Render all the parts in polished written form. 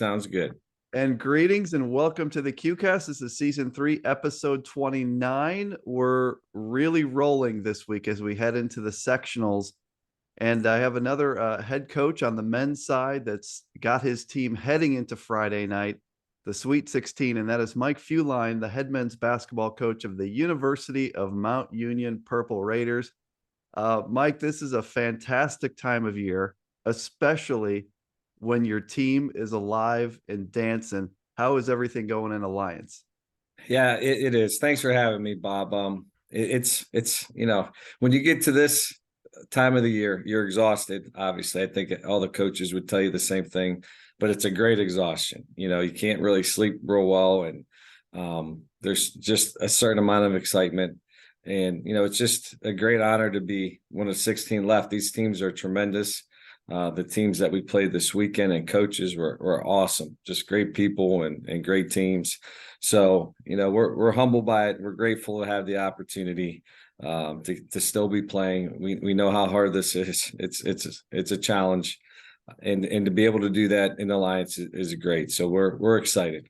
Sounds good. And greetings and welcome to the QCast. This is season 3, episode 29. We're really rolling this week as we head into the sectionals. And I have another head coach on the men's side that's got his team heading into Friday night, the Sweet 16, and that is Mike Fuline, the head men's basketball coach of the University of Mount Union Purple Raiders. Mike, this is a fantastic time of year, especially when your team is alive and dancing. How is everything going in Alliance? Yeah, it is. Thanks for having me, Bob. It's when you get to this time of the year, you're exhausted. Obviously, I think all the coaches would tell you the same thing, but it's a great exhaustion. You can't really sleep real well, and there's just a certain amount of excitement. And it's just a great honor to be one of 16 left. These teams are tremendous. The teams that we played this weekend and coaches were awesome, just great people and great teams. So, we're humbled by it. We're grateful to have the opportunity to still be playing. We know how hard this is. It's a challenge, and to be able to do that in Alliance is great. So we're excited.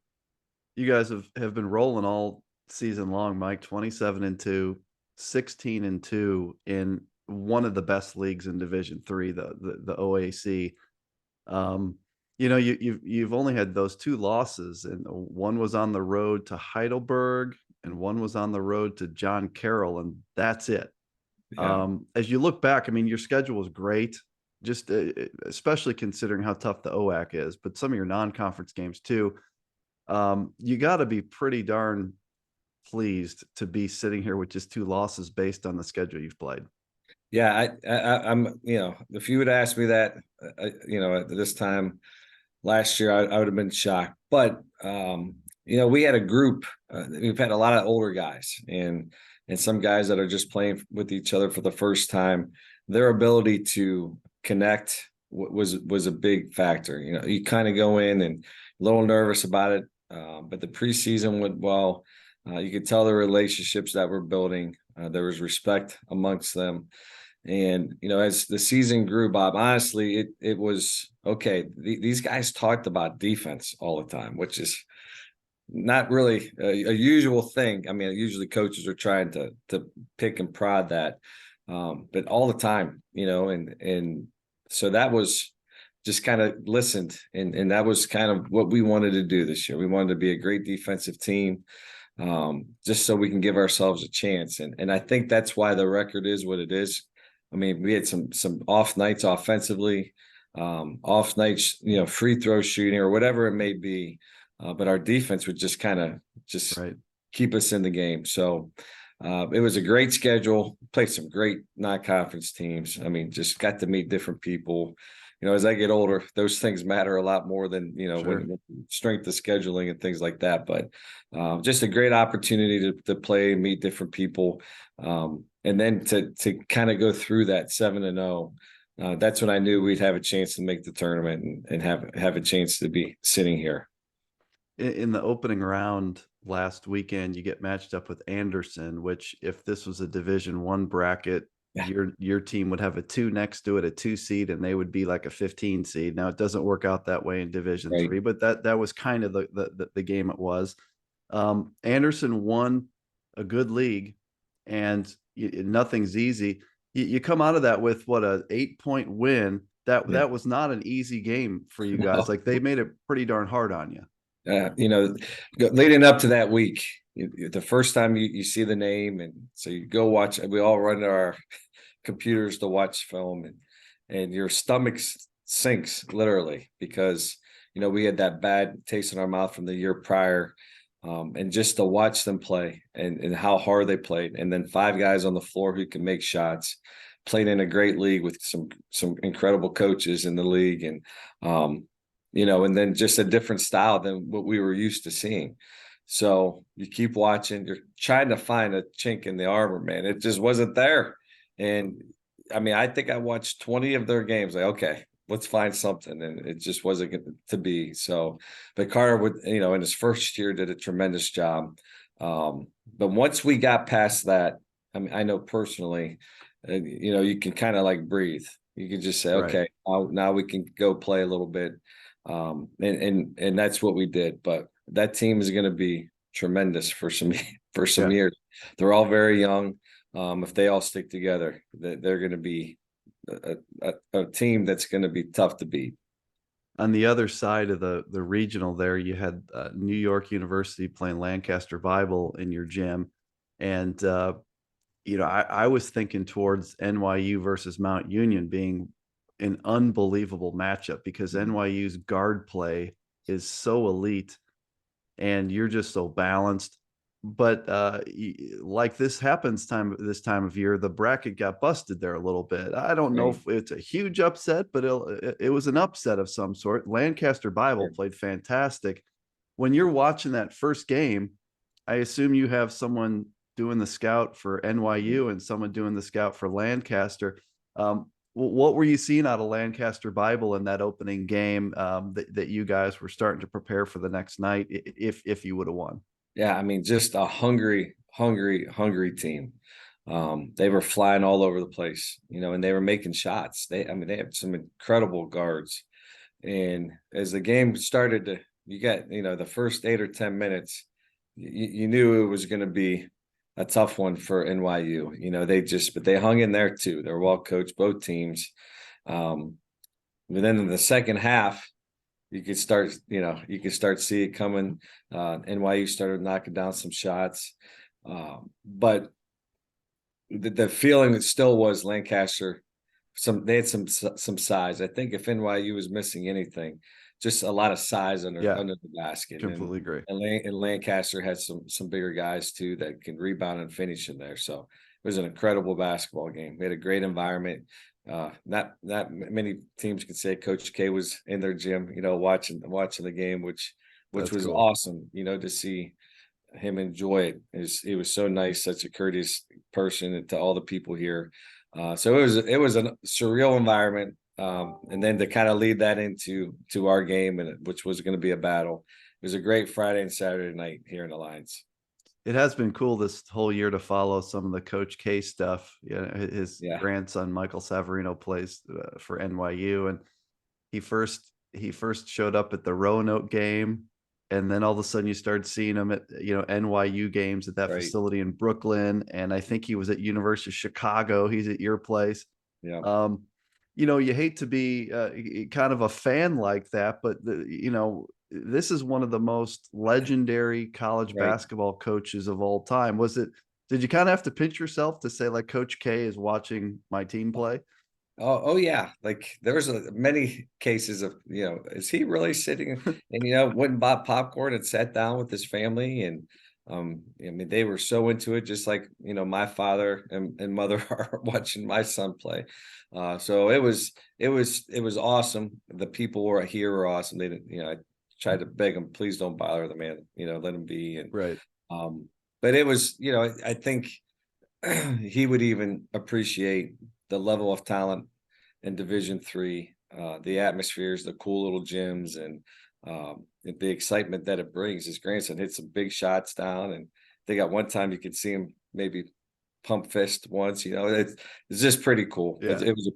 You guys have been rolling all season long, Mike. 27-2, 16-2 in one of the best leagues in Division III, the OAC. You've only had those 2 losses, and one was on the road to Heidelberg, and one was on the road to John Carroll, and that's it. Yeah. As you look back, I mean, your schedule is great, just especially considering how tough the OAC is, but some of your non-conference games too. You got to be pretty darn pleased to be sitting here with just 2 losses based on the schedule you've played. Yeah, I'm. If you would ask me that, at this time last year, I would have been shocked. But we had a group. We've had a lot of older guys and some guys that are just playing with each other for the first time. Their ability to connect was a big factor. You kind of go in and a little nervous about it, but the preseason went well. You could tell the relationships that we're building. There was respect amongst them. And, as the season grew, Bob, honestly, it was okay. These guys talked about defense all the time, which is not really a usual thing. I mean, usually coaches are trying to pick and prod that, but all the time, and so that was just kind of listened. And that was kind of what we wanted to do this year. We wanted to be a great defensive team. Just so we can give ourselves a chance. And I think that's why the record is what it is. I mean, we had some off nights offensively, off nights, free throw shooting or whatever it may be. But our defense would just kind of right. keep us in the game. So it was a great schedule, played some great non-conference teams. I mean, just got to meet different people. As I get older, those things matter a lot more than, Sure. when strength of scheduling and things like that. But just a great opportunity to play and meet different people. And then to kind of go through that 7-0, that's when I knew we'd have a chance to make the tournament and have a chance to be sitting here. In the opening round last weekend, you get matched up with Anderson, which if this was a Division I bracket, your team would have a 2 next to it, a 2 seed, and they would be like a 15 seed. Now it doesn't work out that way in Division III, but that was kind of the game it was. Anderson won a good league, and nothing's easy. You come out of that with what, a 8-point win. That was not an easy game for you guys. Like, they made it pretty darn hard on you. Leading up to that week, the first time you see the name, and so you go watch. We all run to our computers to watch film, and your stomach sinks literally because we had that bad taste in our mouth from the year prior, and just to watch them play and how hard they played, and then 5 guys on the floor who can make shots, played in a great league with some incredible coaches in the league, and and then just a different style than what we were used to seeing. So you keep watching, you're trying to find a chink in the armor, man. It just wasn't there. And I mean, I think I watched 20 of their games. Like, okay, let's find something. And it just wasn't to be. So, but Carter would, in his first year did a tremendous job. But once we got past that, I mean, I know personally, you can kind of like breathe. You can just say, okay, now we can go play a little bit. And that's what we did. But that team is going to be tremendous for some Yeah. years. They're all very young. If they all stick together, they're going to be a team that's going to be tough to beat. On the other side of the regional there, you had New York University playing Lancaster Bible in your gym. And, I was thinking towards NYU versus Mount Union being an unbelievable matchup because NYU's guard play is so elite and you're just so balanced. But like this happens this time of year, the bracket got busted there a little bit. I don't know Right. if it's a huge upset, but it was an upset of some sort. Lancaster Bible Sure. played fantastic. When you're watching that first game, I assume you have someone doing the scout for NYU and someone doing the scout for Lancaster. What were you seeing out of Lancaster Bible in that opening game that you guys were starting to prepare for the next night if you would have won? Yeah, I mean, just a hungry team. They were flying all over the place, and they were making shots. I mean, they have some incredible guards. And as the game started you got, the first 8 or 10 minutes, you knew it was going to be a tough one for NYU. But they hung in there too. They're well coached, both teams. But then in the second half, you could start see it coming. NYU started knocking down some shots, but the feeling still was Lancaster. They had some size. I think if NYU was missing anything, just a lot of size under Yeah, the basket, completely agree. and Lancaster had some bigger guys too that can rebound and finish in there. So it was an incredible basketball game. We had a great environment. Not many teams can say Coach K was in their gym, watching the game, which That's was cool. awesome, to see him enjoy it. It was so nice, such a courteous person, and to all the people here. So it was a surreal environment, and then to kind of lead that into our game, which was going to be a battle. It was a great Friday and Saturday night here in Alliance. It has been cool this whole year to follow some of the Coach K stuff. His Yeah, grandson Michael Savarino plays for NYU, and he first showed up at the Roanoke game, and then all of a sudden you started seeing him at NYU games at that right. facility in Brooklyn, and I think he was at University of Chicago. He's at your place. Yeah, Um, you hate to be kind of a fan like that, but this is one of the most legendary college right. basketball coaches of all time. Did you kind of have to pinch yourself to say like Coach K is watching my team play? Oh yeah. Like there was many cases of, is he really sitting and, went and bought popcorn and sat down with his family. And I mean, they were so into it, just like, my father and mother are watching my son play. So it was awesome. The people were awesome. They didn't, I tried to beg them, please don't bother the man, let him be. And Right. um, but it was, I think he would even appreciate the level of talent in Division 3, the atmospheres, the cool little gyms, and the excitement that it brings. His grandson hit some big shots down, and they got one time you could see him maybe pump fist once. It's just pretty cool. Yeah. It was a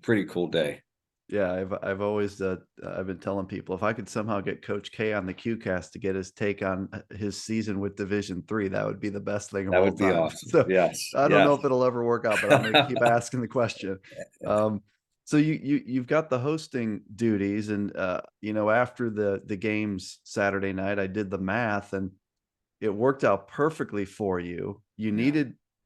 pretty cool day. Yeah, I've always I've been telling people if I could somehow get Coach K on the QCast to get his take on his season with Division 3, that would be the best thing of That all would be time. awesome. So Yes, I don't know yes. if it'll ever work out, but I'm gonna keep asking the question. Um, so you've got the hosting duties, and after the games Saturday night, I did the math, and it worked out perfectly for you. Yeah,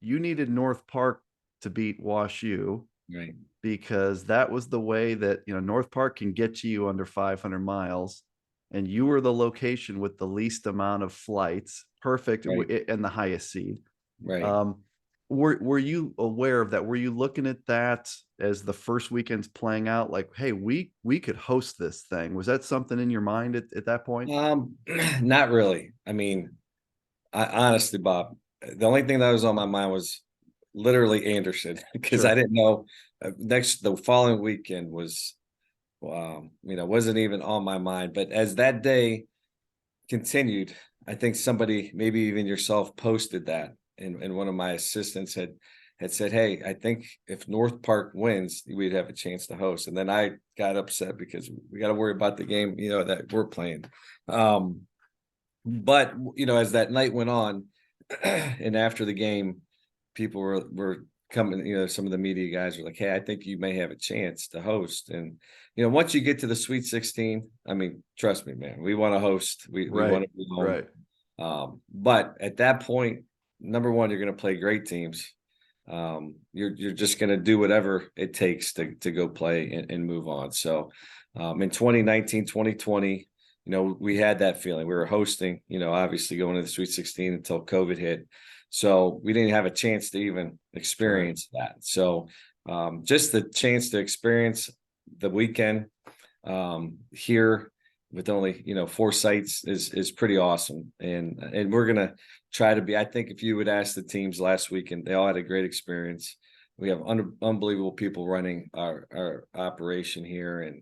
You needed North Park to beat Wash U right, because that was the way that North Park can get you under 500 miles, and you were the location with the least amount of flights, perfect, right, and the highest seed. right. Um, were you aware of that? Were you looking at that as the first weekend's playing out? Like, hey, we could host this thing. Was that something in your mind at that point? Not really. I mean, honestly, Bob, the only thing that was on my mind was literally Anderson because I Sure. didn't know the following weekend was, wasn't even on my mind. But as that day continued, I think somebody, maybe even yourself, posted that, and one of my assistants had said, "Hey, I think if North Park wins, we'd have a chance to host." And then I got upset because we got to worry about the game, that we're playing. But as that night went on, and after the game, people were coming. Some of the media guys were like, "Hey, I think you may have a chance to host." And once you get to the Sweet 16, I mean, trust me, man, we want to host. We want to be home. Right. But at that point, number one, you're going to play great teams. You're just going to do whatever it takes to go play and move on. So in 2019, 2020, we had that feeling. We were hosting, obviously going to the Sweet 16 until COVID hit. So we didn't have a chance to even experience that. So just the chance to experience the weekend here with only 4 sites is pretty awesome. And we're gonna try to be. I think if you would ask the teams last weekend, they all had a great experience. We have unbelievable people running our operation here, and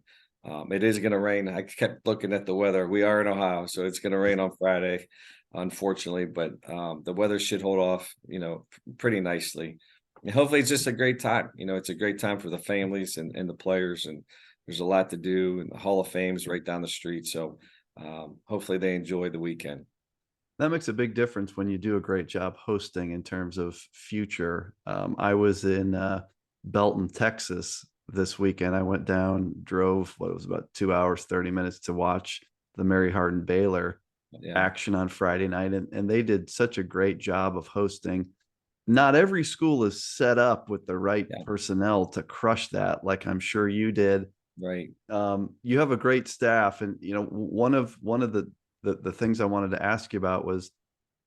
it is going to rain. I kept looking at the weather. We are in Ohio, so it's going to rain on Friday, unfortunately. But the weather should hold off, pretty nicely. And hopefully, it's just a great time. It's a great time for the families and the players, and there's a lot to do. And the Hall of Fame is right down the street, so hopefully they enjoy the weekend. That makes a big difference when you do a great job hosting in terms of future. I was in Belton, Texas this weekend. I went down, drove what it was about 2 hours, 30 minutes to watch the Mary Hardin Baylor action on Friday night. And they did such a great job of hosting. Not every school is set up with the right personnel to crush that, like I'm sure you did. Right. You have a great staff. And, one of the things I wanted to ask you about was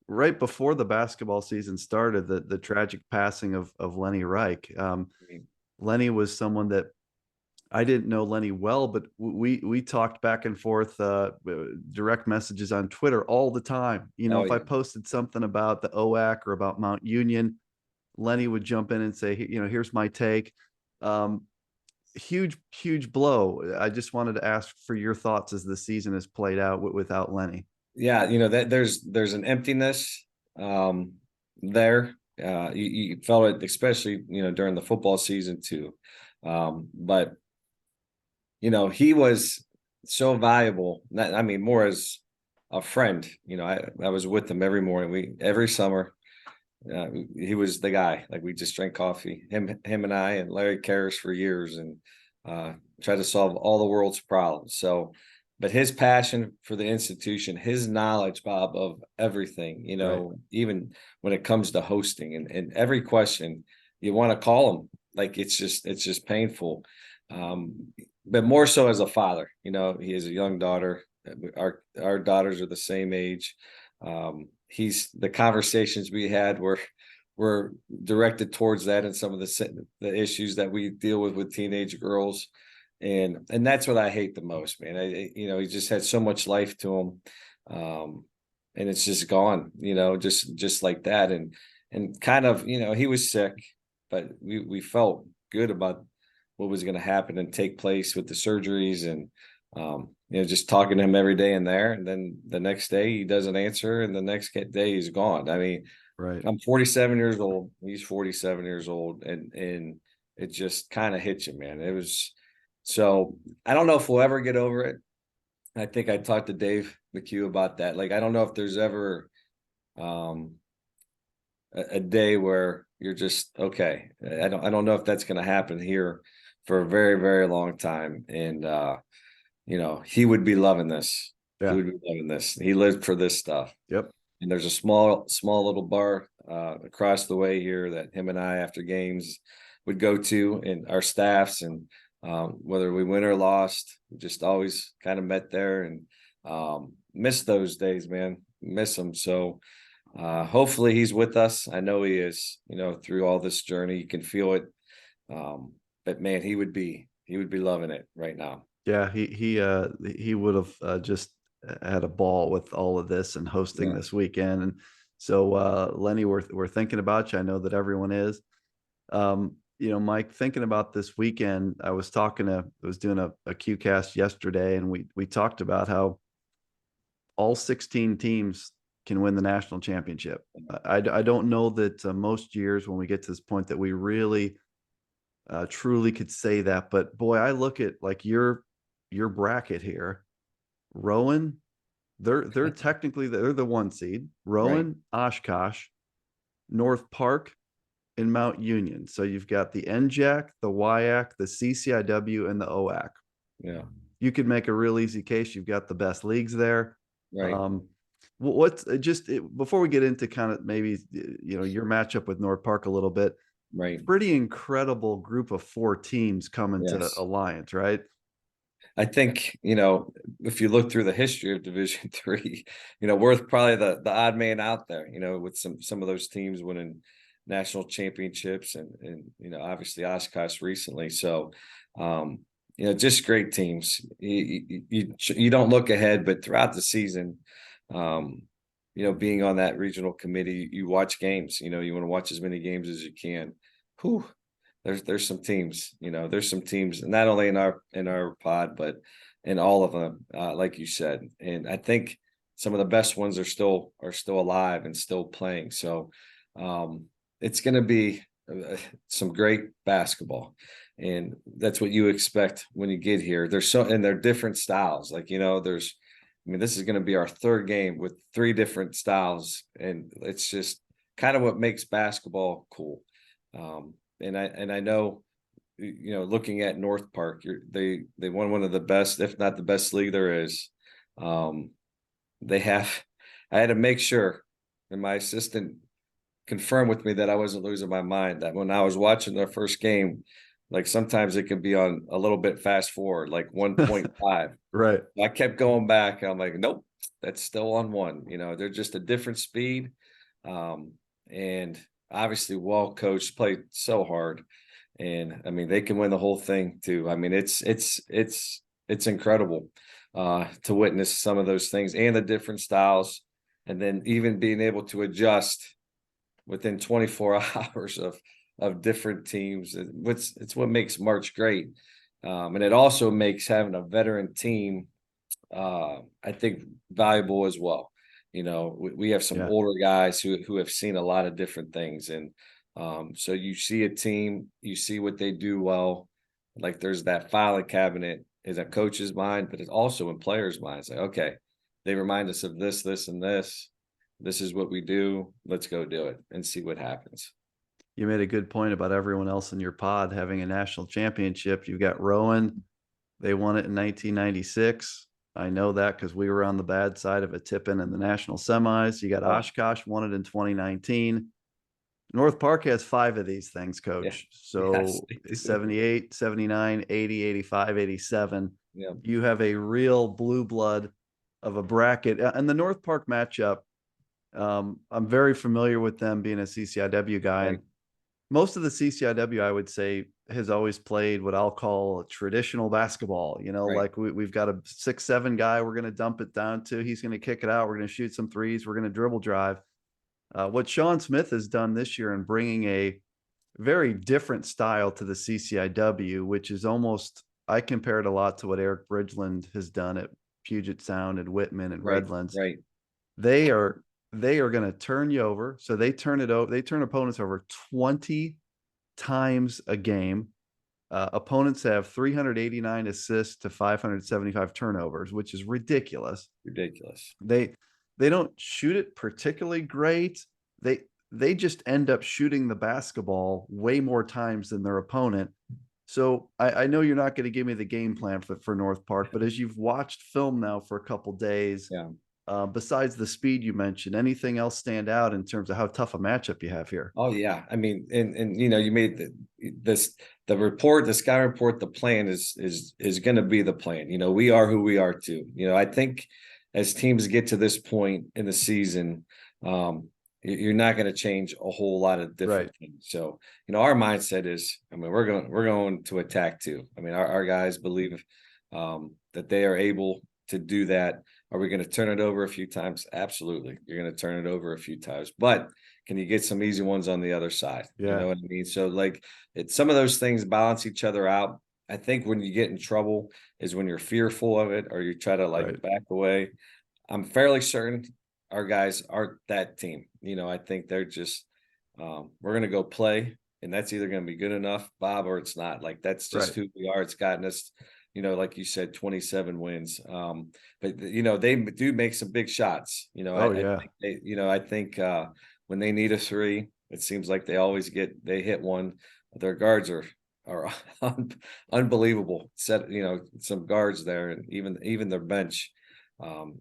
right before the basketball season started, the tragic passing of Lenny Reich. Lenny was someone that I didn't know Lenny well, but we talked back and forth, direct messages on Twitter all the time. If I posted something about the OAC or about Mount Union, Lenny would jump in and say, here's my take. Huge blow. I just wanted to ask for your thoughts as the season has played out without Lenny. Yeah, that there's an emptiness there. You felt it, especially during the football season too. But he was so valuable. I mean, more as a friend. I was with him every morning. Every summer. He was the guy. Like, we just drank coffee. Him and I and Larry Karras for years, and tried to solve all the world's problems. So, but his passion for the institution, his knowledge, Bob, of everything, even when it comes to hosting, and every question you want to call him, like, it's just painful. But more so as a father, he has a young daughter. Our daughters are the same age. The conversations we had were directed towards that, and some of the issues that we deal with teenage girls. And that's what I hate the most, man. He just had so much life to him. And it's just gone, just like that. And kind of, he was sick, but we felt good about what was going to happen and take place with the surgeries, and just talking to him every day in there. And then the next day he doesn't answer, and the next day he's gone. I mean, right. I'm 47 years old. He's 47 years old. And it just kind of hits you, man. It was, so I don't know if we'll ever get over it. I think I talked to Dave McHugh about that. Like, I don't know if there's ever a day where you're just okay. I don't know if that's going to happen here for a very, very long time. And he would be loving this. Yeah. He would be loving this. He lived for this stuff. Yep. And there's a small little bar across the way here that him and I, after games, would go to, and our staffs, and whether we win or lost, we just always kind of met there, and miss those days, man. Miss them. So hopefully he's with us. I know he is, through all this journey. You can feel it. But man, he would be loving it right now. Yeah, he would have just had a ball with all of this and hosting this weekend. And so Lenny, we're thinking about you. I know that everyone is. Mike, thinking about this weekend, I was doing a QCast yesterday, and we talked about how all 16 teams can win the national championship. I don't know that most years when we get to this point that we really truly could say that. But boy, I look at like your bracket here. Rowan, they're technically they're the 1 seed. Right. Rowan, Oshkosh, North Park, and Mount Union. So you've got the NJAC, the WIAC, the CCIW, and the OAC. Yeah. You could make a real easy case. You've got the best leagues there. Right. What's before we get into kind of maybe your matchup with North Park a little bit? Right. Pretty incredible group of 4 teams coming to Yes. Alliance, right? I think, if you look through the history of Division Three, we're probably the odd man out there, with some of those teams winning national championships and obviously Oshkosh recently. So, just great teams. You don't look ahead, but throughout the season, being on that regional committee, you watch games. You want to watch as many games as you can. Whew, there's some teams, there's some teams not only in our pod, but in all of them, like you said. And I think some of the best ones are still alive and still playing. So it's going to be some great basketball, and that's what you expect when you get here. They're different styles. Like, this is going to be our 3rd game with 3 different styles, and it's just kind of what makes basketball cool. And I know, looking at North Park, they won one of the best, if not the best league there is. I had to make sure, and my assistant confirmed with me that I wasn't losing my mind, that when I was watching their first game, like sometimes it can be on a little bit fast forward, like 1.5. Right. I kept going back. I'm like, nope, that's still on 1. They're just a different speed. And obviously well coached, played so hard. And they can win the whole thing too. It's incredible to witness some of those things and the different styles, and then even being able to adjust within 24 hours of different teams. It's what makes March great. And it also makes having a veteran team, I think, valuable as well. We have some older guys who have seen a lot of different things. And so you see a team, you see what they do well. Like there's that filing cabinet is a coach's mind, but it's also in players' minds. Like, okay, they remind us of this, this, and this. This is what we do. Let's go do it and see what happens. You made a good point about everyone else in your pod having a national championship. You've got Rowan. They won it in 1996. I know that because we were on the bad side of a tip-in the national semis. You got Oshkosh won it in 2019. North Park has 5 of these things, Coach. So Yes, 78, 79, 80, 85, 87. Yeah. You have a real blue blood of a bracket. And the North Park matchup, I'm very familiar with them being a CCIW guy. Right. And most of the CCIW, I would say, has always played what I'll call traditional basketball. Right. Like we've got a 6'7" guy we're going to dump it down to. He's going to kick it out. We're going to shoot some threes. We're going to dribble drive. What Sean Smith has done this year in bringing a very different style to the CCIW, which is almost, I compare it a lot to what Eric Bridgeland has done at Puget Sound and Whitman and Redlands. Right. They are going to turn you over. So they turn it over. They turn opponents over 20 times a game. Opponents have 389 assists to 575 turnovers, which is ridiculous. They don't shoot it particularly great. They just end up shooting the basketball way more times than their opponent. So I know you're not going to give me the game plan for North Park, but as you've watched film now for a couple days, besides the speed you mentioned, anything else stand out in terms of how tough a matchup you have here? Oh yeah, and you made the report, the sky report. The plan is going to be the plan. We are who we are too. I think as teams get to this point in the season, you're not going to change a whole lot of different things. So our mindset is, we're going to attack too. Our guys believe that they are able to do that. Are we going to turn it over a few times? Absolutely. You're going to turn it over a few times, but can you get some easy ones on the other side? You know what I mean? So some of those things balance each other out. I think when you get in trouble is when you're fearful of it or you try to back away. I'm fairly certain our guys aren't that team. I think they're just we're gonna go play, and that's either gonna be good enough, Bob, or it's not. Like that's just Right. who we are. It's gotten us, like you said, 27 wins. But they do make some big shots. Oh I yeah. think I think when they need a three, it seems like they hit one. Their guards are unbelievable. Some guards there, and even their bench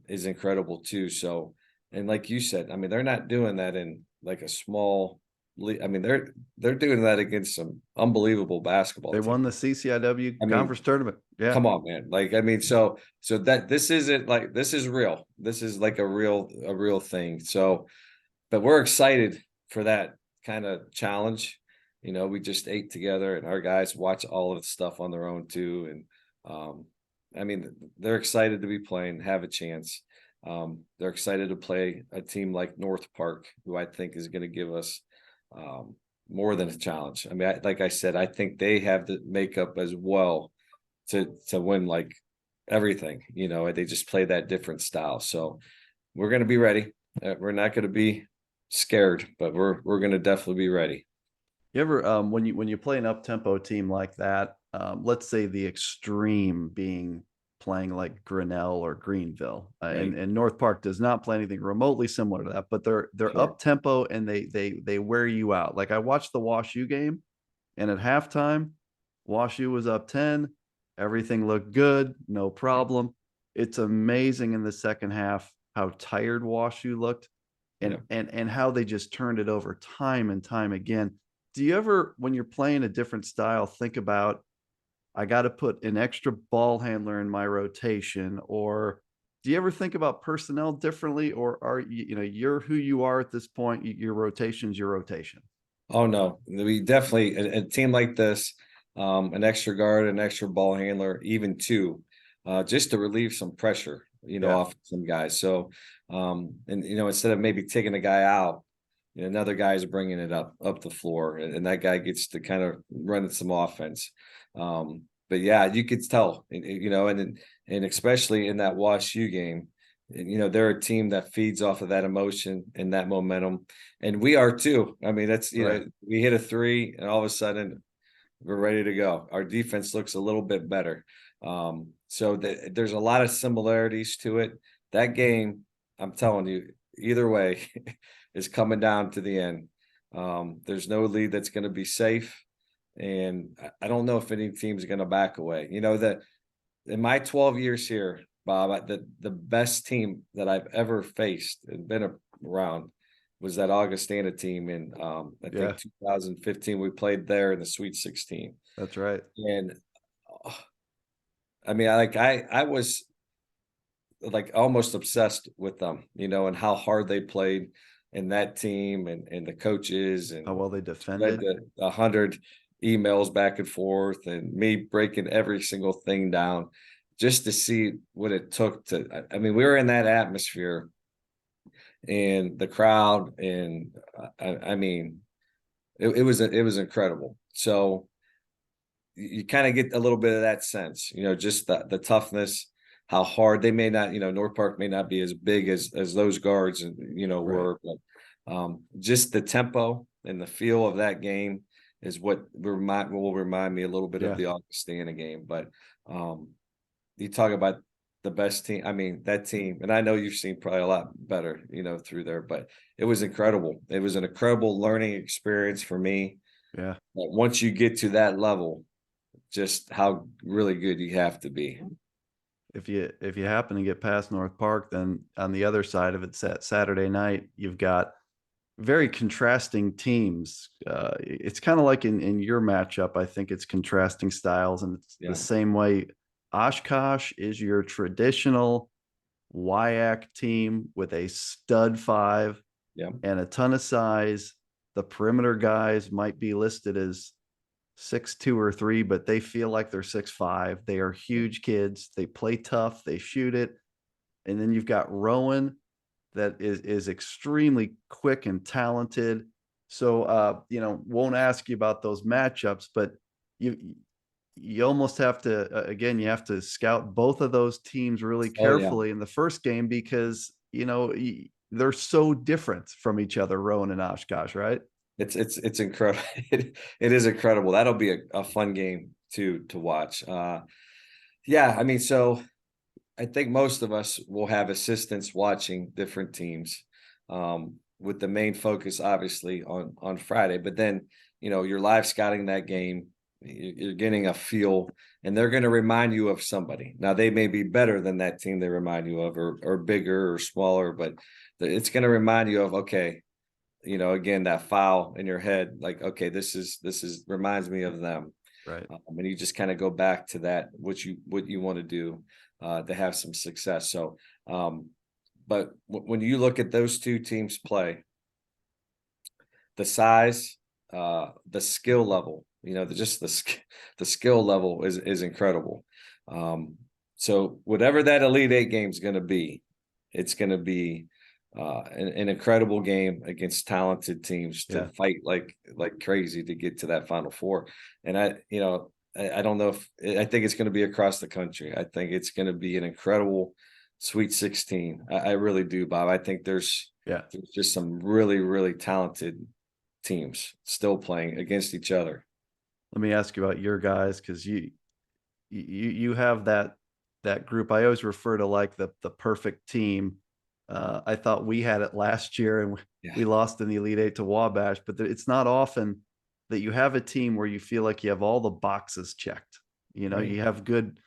is incredible too. So, and like you said, I mean, they're not doing that in like a small league. I mean, they're doing that against some unbelievable basketball They won teams. the CCIW I mean, conference tournament. Yeah. come on, man. Like, I mean, so that this isn't like this is real. This is like a real thing. So, but we're excited for that kind of challenge. We just ate together, and our guys watch all of the stuff on their own too. And I mean, they're excited to be playing, have a chance. They're excited to play a team like North Park, who I think is going to give us um, more than a challenge. I mean, like I said, I think they have the makeup as well to win like everything. They just play that different style. So we're going to be ready. We're not going to be scared, but we're going to definitely be ready. You ever when you play an up tempo team like that, let's say the extreme being playing like Grinnell or Greenville, Right. and North Park does not play anything remotely similar to that, but they're Sure. up tempo and they wear you out. Like I watched the WashU game, and at halftime, WashU was up 10. Everything looked good, no problem. It's amazing in the second half how tired WashU looked, Yeah. and how they just turned it over time and time again. Do you ever, when you're playing a different style, think about, I got to put an extra ball handler in my rotation? Or do you ever think about personnel differently? Or are you're who you are at this point? Your rotation's your rotation. Oh no, we definitely a team like this, an extra guard, an extra ball handler, even two, just to relieve some pressure, Yeah. off some guys. So, and instead of maybe taking a guy out, another guy's bringing it up the floor, and that guy gets to kind of run some offense. But yeah, you could tell, and especially in that WashU game, they're a team that feeds off of that emotion and that momentum, and we are too. I mean, that's Right. we hit a three, and all of a sudden we're ready to go. Our defense looks a little bit better. So there's a lot of similarities to it. That game, I'm telling you, either way, is coming down to the end. There's no lead that's going to be safe, and I don't know if any team's going to back away. That in my 12 years here, Bob, the best team that I've ever faced and been around was that Augustana team in I Yeah, think 2015. We played there in the Sweet 16, that's right. and uh, I mean, I was like almost obsessed with them, and how hard they played, and that team, and the coaches, How and well they read defended. the 100 emails back and forth, and me breaking every single thing down just to see what it took to. I mean, we were in that atmosphere and the crowd, and I mean, it was incredible. So you kind of get a little bit of that sense, just the toughness, how hard they may not, North Park may not be as big as those guards, and Right. were, but just the tempo and the feel of that game is what will remind me a little bit of Yeah. the Augustana game. But you talk about the best team. I mean, that team, and I know you've seen probably a lot better, through there, but it was incredible. It was an incredible learning experience for me. Yeah. But once you get to that level, just how really good you have to be. If you happen to get past North Park, then on the other side of it, Saturday night, you've got very contrasting teams. It's kind of like in your matchup. I think it's contrasting styles, and it's the Yeah, same way. Oshkosh is your traditional WIAC team with a stud five yeah, and a ton of size. The perimeter guys might be listed as 6'2" or 3, but they feel like they're 6'5". They are huge kids. They play tough. They shoot it. And then you've got Rowan that is extremely quick and talented. So won't ask you about those matchups, but you almost have to again, you have to scout both of those teams really oh yeah, carefully in the first game, because they're so different from each other, Rowan and Oshkosh, right? It's incredible. It is incredible. That'll be a fun game to watch. Yeah, I mean, so I think most of us will have assistants watching different teams, with the main focus obviously on Friday. But then, you're live scouting that game. You're getting a feel, and they're going to remind you of somebody. Now they may be better than that team they remind you of, or bigger or smaller, but it's going to remind you of, okay, again, that foul in your head, like, okay, this is reminds me of them. Right. And you just kind of go back to that, what you want to do, to have some success. So, but when you look at those two teams play, the size, the skill level, the skill level is incredible. So whatever that Elite Eight game is going to be, it's going to be an incredible game against talented teams to fight like crazy to get to that Final Four. And I don't know I think it's going to be across the country. I think it's going to be an incredible Sweet 16. I really do, Bob. I think there's just some really, really talented teams still playing against each other. Let me ask you about your guys, because you have that group. I always refer to like the perfect team. I thought we had it last year, and we lost in the Elite Eight to Wabash, but it's not often that you have a team where you feel like you have all the boxes checked. Right. You have good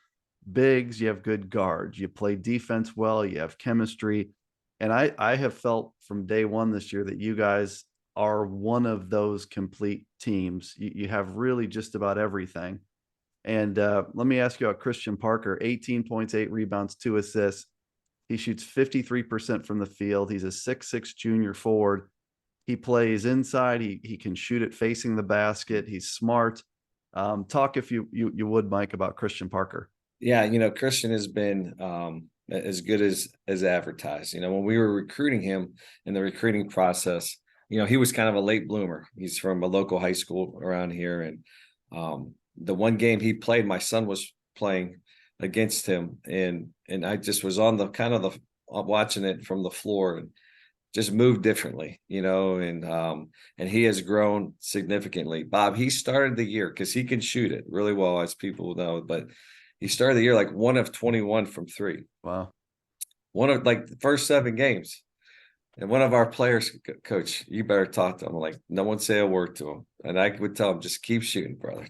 bigs, you have good guards, you play defense well, you have chemistry. And I have felt from day one this year that you guys are one of those complete teams. You have really just about everything. And let me ask you about Christian Parker: 18 points, 8 rebounds, 2 assists. He shoots 53% from the field. He's a 6'6" junior forward. He plays inside. He can shoot it facing the basket. He's smart. Talk, if you would, Mike, about Christian Parker. Yeah, Christian has been as good as advertised. When we were recruiting him in the recruiting process, he was kind of a late bloomer. He's from a local high school around here, and the one game he played, my son was playing against him, and I just was on the kind of the watching it from the floor, and just moved differently, and he has grown significantly. Bob, he started the year, because he can shoot it really well, as people know, but he started the year like 1 of 21 from 3. Wow. One of like the first 7 games. And one of our players, coach, you better talk to him. Like, no one say a word to him. And I would tell him, just keep shooting, brother.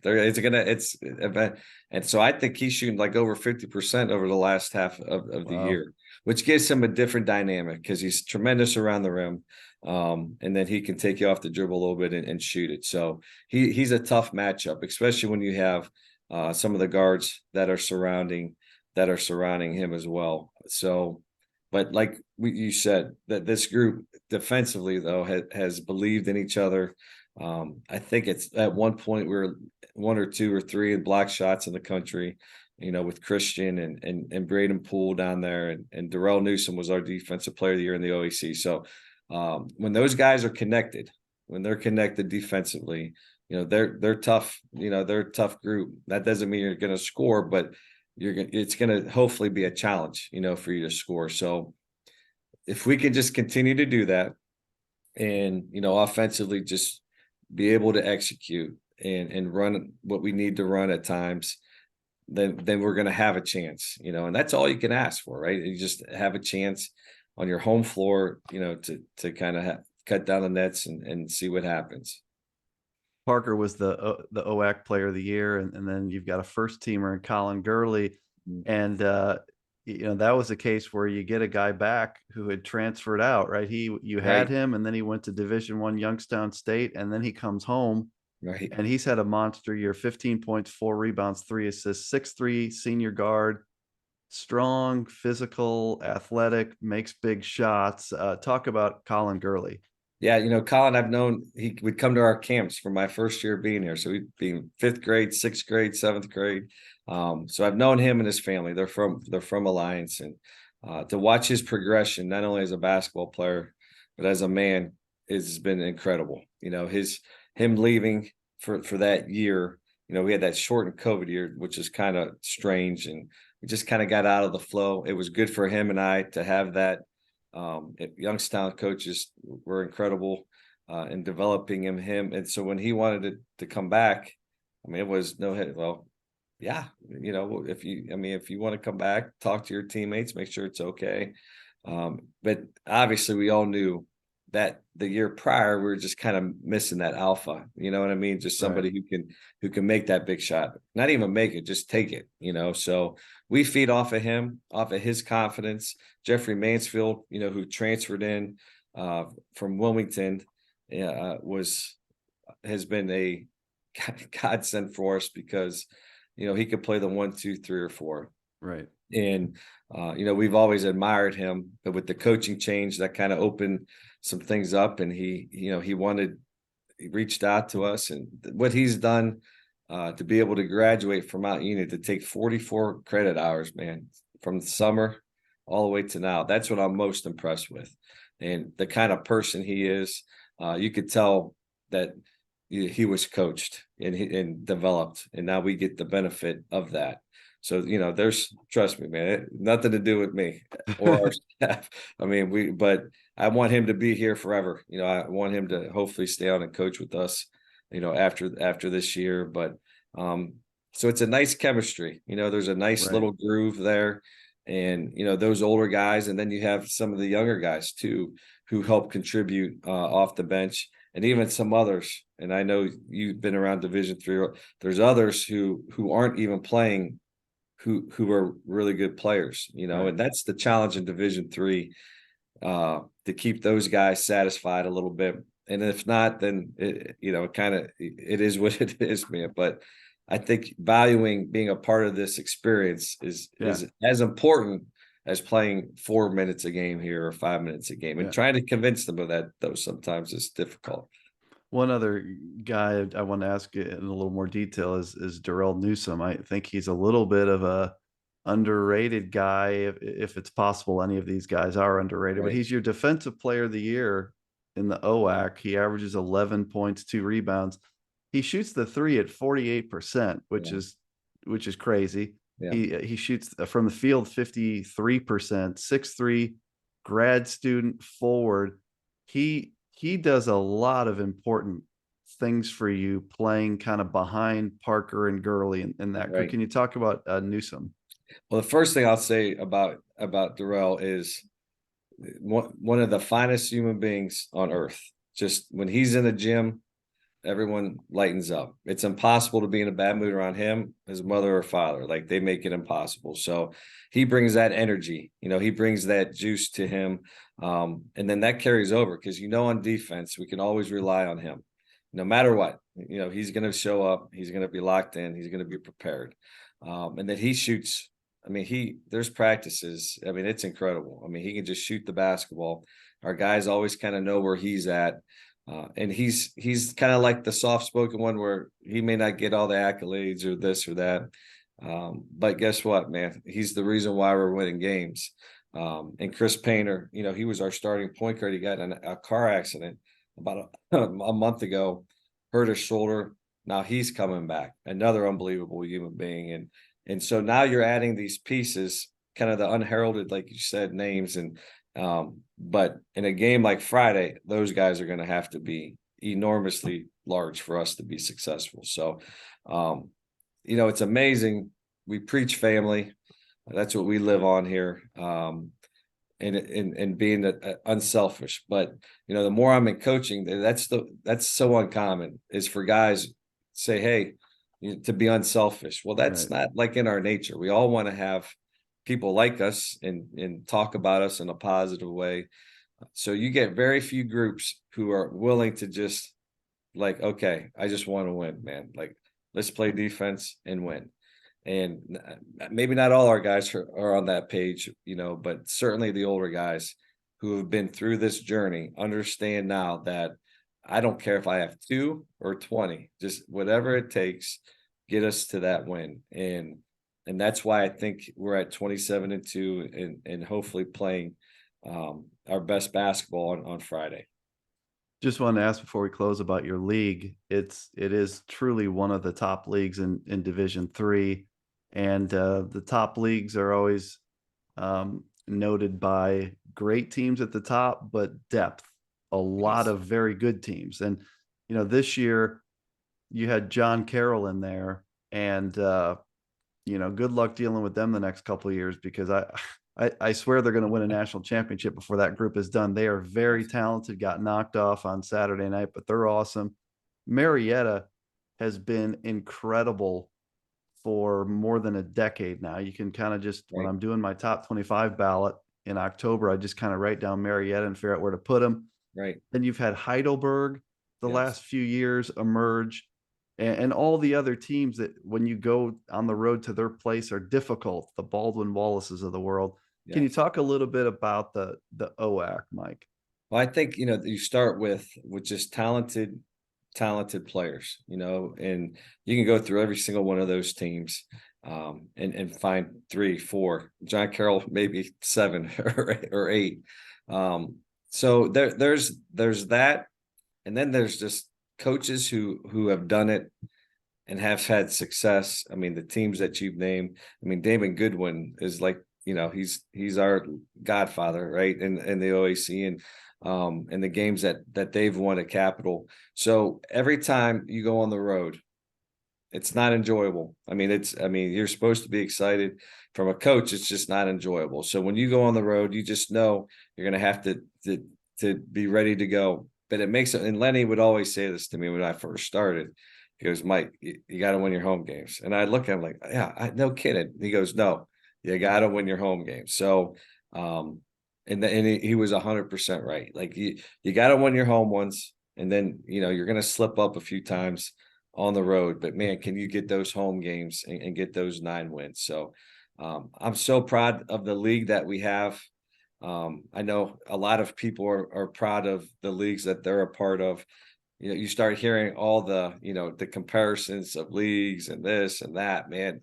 And so I think he's shooting like over 50% over the last half of the year, which gives him a different dynamic, because he's tremendous around the rim. And then he can take you off the dribble a little bit and shoot it. So he's a tough matchup, especially when you have some of the guards that are surrounding him as well. So, but like you said, that this group defensively, though, has believed in each other. I think it's at one point we were 1 or 2 or 3 in block shots in the country, with Christian and Braden Poole down there, and Darrell Newsom was our defensive player of the year in the OAC. So when those guys are connected, when they're connected defensively, they're tough. They're a tough group. That doesn't mean you're going to score, but it's going to hopefully be a challenge, for you to score. So if we can just continue to do that, and, offensively just be able to execute and run what we need to run at times, then we're going to have a chance, and that's all you can ask for, right? You just have a chance on your home floor, to kind of cut down the nets and see what happens. Parker was the OAC player of the year. And then you've got a first teamer in Colin Gurley. And, that was a case where you get a guy back who had transferred out, right? You had him, and then he went to Division I Youngstown State, and then he comes home. Right. And he's had a monster year: 15 points, 4 rebounds, 3 assists, 6'3" senior guard, strong, physical, athletic, makes big shots. Talk about Colin Gurley. Yeah, Colin, I've known, he would come to our camps for my first year being here. So we'd be 5th grade, 6th grade, 7th grade. So I've known him and his family. They're from Alliance, and to watch his progression, not only as a basketball player, but as a man, has been incredible. Him leaving for that year, we had that shortened COVID year, which is kind of strange, and we just kind of got out of the flow. It was good for him and I to have that Youngstown coaches were incredible in developing him. And so when he wanted to come back, I mean, it was no head. Well, yeah, if you want to come back, talk to your teammates, make sure it's okay. But obviously, we all knew that the year prior we were just kind of missing that alpha. You know what I mean? Just Right. somebody who can make that big shot, not even make it, just take it. So we feed off of him, off of his confidence. Jeffrey Mansfield, who transferred in from Wilmington, has been a godsend for us because he could play the 1, 2, 3, or 4. Right. And we've always admired him, but with the coaching change, that kind of opened some things up. And he reached out to us, and what he's done to be able to graduate from Mount Union, to take 44 credit hours, man, from the summer all the way to now. That's what I'm most impressed with, and the kind of person he is. You could tell that he was coached and developed, and now we get the benefit of that. So, trust me, man, nothing to do with me or our staff. I mean, but I want him to be here forever. I want him to hopefully stay on and coach with us, after this year. But so it's a nice chemistry. There's a nice Right. little groove there, and those older guys, and then you have some of the younger guys too, who help contribute off the bench, and even some others. And I know you've been around Division III. There's others who aren't even playing, who are really good players, Right. and that's the challenge in Division III, to keep those guys satisfied a little bit. And if not, then it is what it is, man. But I think valuing being a part of this experience is as important as playing 4 minutes a game here or 5 minutes a game. And Yeah. trying to convince them of that, though, sometimes is difficult. One other guy I want to ask you in a little more detail is Darrell Newsome. I think he's a little bit of a underrated guy, if it's possible. Any of these guys are underrated, but Right. he's your defensive player of the year in the OAC. He averages 11 points, 2 rebounds. He shoots the three at 48%, Yeah. which is crazy. Yeah. He shoots from the field 53%, 6'3", grad student forward. He does a lot of important things for you, playing kind of behind Parker and Gurley in that group. Right. Can you talk about Newsome? Well, the first thing I'll say about Darrell is one of the finest human beings on earth. Just when he's in the gym, everyone lightens up. It's impossible to be in a bad mood around him, his mother or father. Like, they make it impossible. So he brings that energy, he brings that juice to him. And then that carries over because, on defense, we can always rely on him. No matter what, he's going to show up. He's going to be locked in. He's going to be prepared. And then he shoots. I mean, there's practices. I mean, it's incredible. I mean, he can just shoot the basketball. Our guys always kind of know where he's at. And he's kind of like the soft-spoken one, where he may not get all the accolades or this or that. But guess what, man? He's the reason why we're winning games. And Chris Painter, he was our starting point guard. He got in a car accident about a month ago, hurt his shoulder. Now he's coming back, another unbelievable human being. And so now you're adding these pieces, kind of the unheralded, like you said, names. And but in a game like Friday, those guys are going to have to be enormously large for us to be successful. So, it's amazing. We preach family. That's what we live on here. And being unselfish. But the more I'm in coaching, that's so uncommon, is for guys say, hey, to be unselfish. Well, that's Right. not like in our nature. We all want to have people like us and talk about us in a positive way. So you get very few groups who are willing to just, like, okay, I just want to win, man. Like, let's play defense and win. And maybe not all our guys are on that page, but certainly the older guys who have been through this journey understand now that I don't care if I have 2 or 20, just whatever it takes, get us to that win. And that's why I think we're at 27-2 and hopefully playing our best basketball on Friday. Just wanted to ask before we close about your league. It is truly one of the top leagues in Division III, and the top leagues are always noted by great teams at the top, but depth, a lot Yes. of very good teams. And, this year you had John Carroll in there, and, good luck dealing with them the next couple of years, because I swear they're going to win a national championship before that group is done. They are very talented, got knocked off on Saturday night, but they're awesome. Marietta has been incredible for more than a decade now. You can kind of just, when Right. I'm doing my top 25 ballot in October, I just kind of write down Marietta and figure out where to put them. Right. Then you've had Heidelberg the Yes. last few years emerge, and all the other teams that when you go on the road to their place are difficult, the Baldwin Wallaces of the world. Can you Yes. talk a little bit about the OAC, Mike? Well, I think, you start with just talented players, and you can go through every single one of those teams, and find 3, 4, John Carroll, maybe 7 or 8. So there's that, and then there's just coaches who have done it and have had success. I mean, the teams that you've named. I mean, Damon Goodwin is like, he's our godfather, right? In the OAC, and the games that they've won at Capital. So every time you go on the road, it's not enjoyable. I mean, you're supposed to be excited. From a coach, it's just not enjoyable. So when you go on the road, you just know you're going to have to be ready to go. But it makes it. And Lenny would always say this to me when I first started. He goes, Mike, you got to win your home games. And I look at him like, yeah, no kidding. He goes, no, you got to win your home games. So, and he was 100% right. Like you got to win your home ones, and then you're going to slip up a few times on the road. But man, can you get those home games and get those 9 wins? So, I'm so proud of the league that we have. I know a lot of people are proud of the leagues that they're a part of. You start hearing all the comparisons of leagues and this and that, man.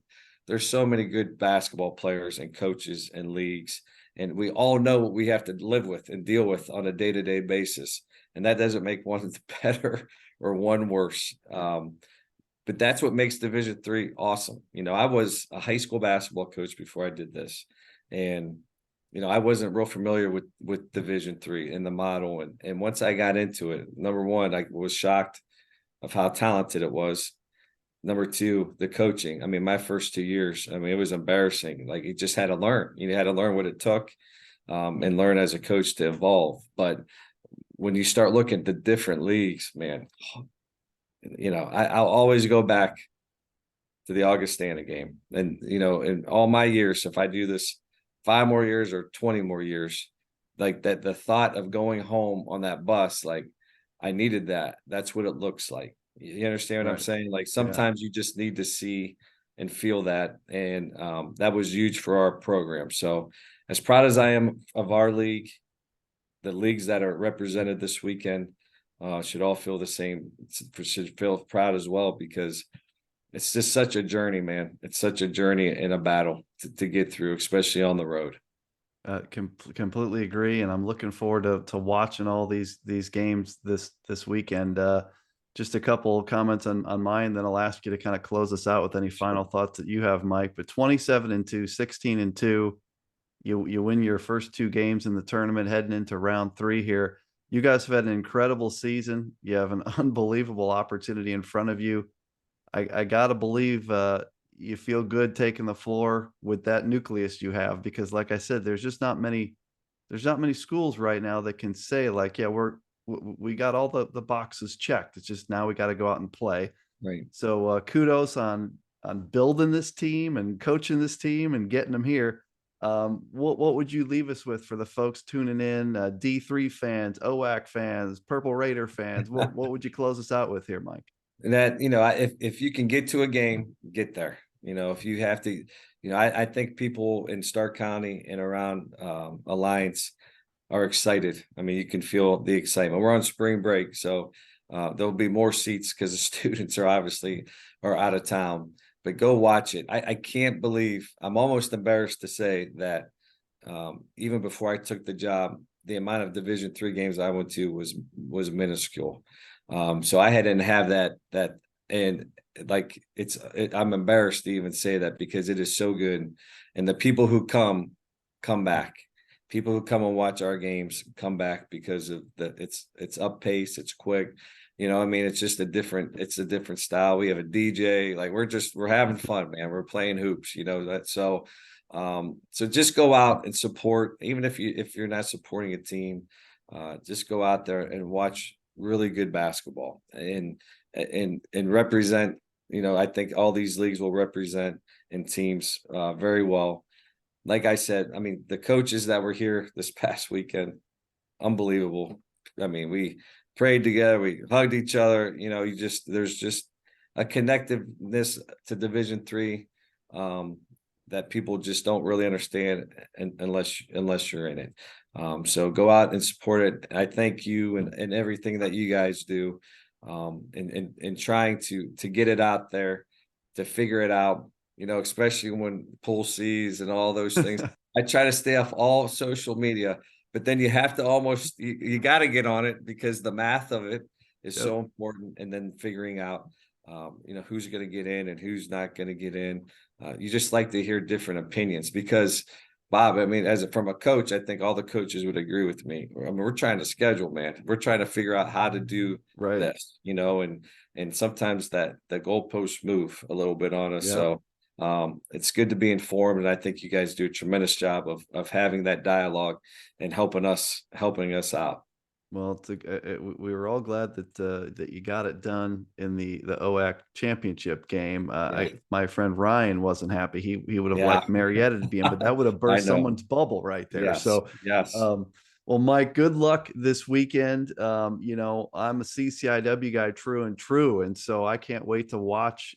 There's so many good basketball players and coaches and leagues, and we all know what we have to live with and deal with on a day-to-day basis. And that doesn't make one better or one worse. But that's what makes Division III awesome. I was a high school basketball coach before I did this, and I wasn't real familiar with Division III and the model. And once I got into it, number one, I was shocked of how talented it was. Number two, the coaching. I mean, my first 2 years, I mean, it was embarrassing. Like, you just had to learn. You had to learn what it took, and learn as a coach to evolve. But when you start looking at the different leagues, man, I'll always go back to the Augustana game. And, in all my years, if I do this 5 more years or 20 more years, like that, the thought of going home on that bus, like, I needed that. That's what it looks like. You understand what I'm Right. saying? Like, Yeah. sometimes you just need to see and feel that. And that was huge for our program. So, as proud as I am of our league, the leagues that are represented this weekend should all feel the same. Should feel proud as well, because it's just such a journey, man. It's such a journey and a battle to get through, especially on the road. Completely agree, and I'm looking forward to watching all these games this weekend. Just a couple of comments on mine, then I'll ask you to kind of close us out with any final thoughts that you have, Mike. But 27-2, 16-2, you win your first 2 games in the tournament, heading into round 3 here. You guys have had an incredible season. You have an unbelievable opportunity in front of you. I gotta believe you feel good taking the floor with that nucleus you have, because like I said, there's not many schools right now that can say, like, yeah, we got all the boxes checked. It's just now we got to go out and play. Right. So kudos on building this team and coaching this team and getting them here. What would you leave us with for the folks tuning in, D3 fans, OAC fans, Purple Raider fans? What would you close us out with here, Mike? That, if you can get to a game, get there. If you have to, I think people in Stark County and around Alliance are excited. I mean, you can feel the excitement. We're on spring break, so there'll be more seats because the students are out of town. But go watch it. I can't believe, I'm almost embarrassed to say that even before I took the job, the amount of Division III games I went to was minuscule. So I didn't have that, and like I'm embarrassed to even say that, because it is so good, and the people who come back. people who come and watch our games come back because of it's up pace, it's quick. I mean, it's a different style. We have a DJ, like we're having fun, man. We're playing hoops, so just go out and support, even if you're not supporting a team, just go out there and watch really good basketball and represent. I think all these leagues will represent in teams very well. Like I said, I mean, the coaches that were here this past weekend, unbelievable. I mean, we prayed together, we hugged each other. There's just a connectiveness to Division III that people just don't really understand unless you're in it. So go out and support it. I thank you and everything that you guys do in trying to get it out there, to figure it out, especially when pool sees and all those things. I try to stay off all social media, but then you have to you got to get on it because the math of it is Yep. so important. And then figuring out, who's going to get in and who's not going to get in. You just like to hear different opinions because, Bob, I mean, from a coach, I think all the coaches would agree with me. I mean, we're trying to schedule, man. We're trying to figure out how to do this, and sometimes the goalposts move a little bit on us. Yep. So it's good to be informed, and I think you guys do a tremendous job of having that dialogue and helping us out. Well, we were all glad that you got it done in the OAC championship game. My friend Ryan wasn't happy. He would have liked Marietta to be in, but that would have burst someone's bubble right there. Yes. So, yes. Well, Mike, good luck this weekend. I'm a CCIW guy, true and true, and so I can't wait to watch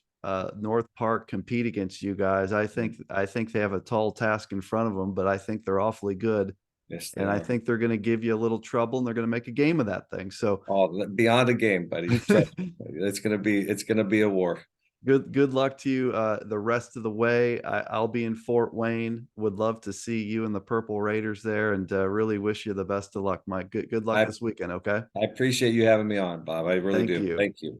North Park compete against you guys. I think they have a tall task in front of them, but I think they're awfully good. Yes, and I think they're going to give you a little trouble, and they're going to make a game of that thing. So, beyond a game, buddy, it's going to be a war. Good luck to you the rest of the way. I'll be in Fort Wayne. Would love to see you and the Purple Raiders there, and really wish you the best of luck, Mike. Good luck this weekend. Okay. I appreciate you having me on, Bob. I really do. You. Thank you.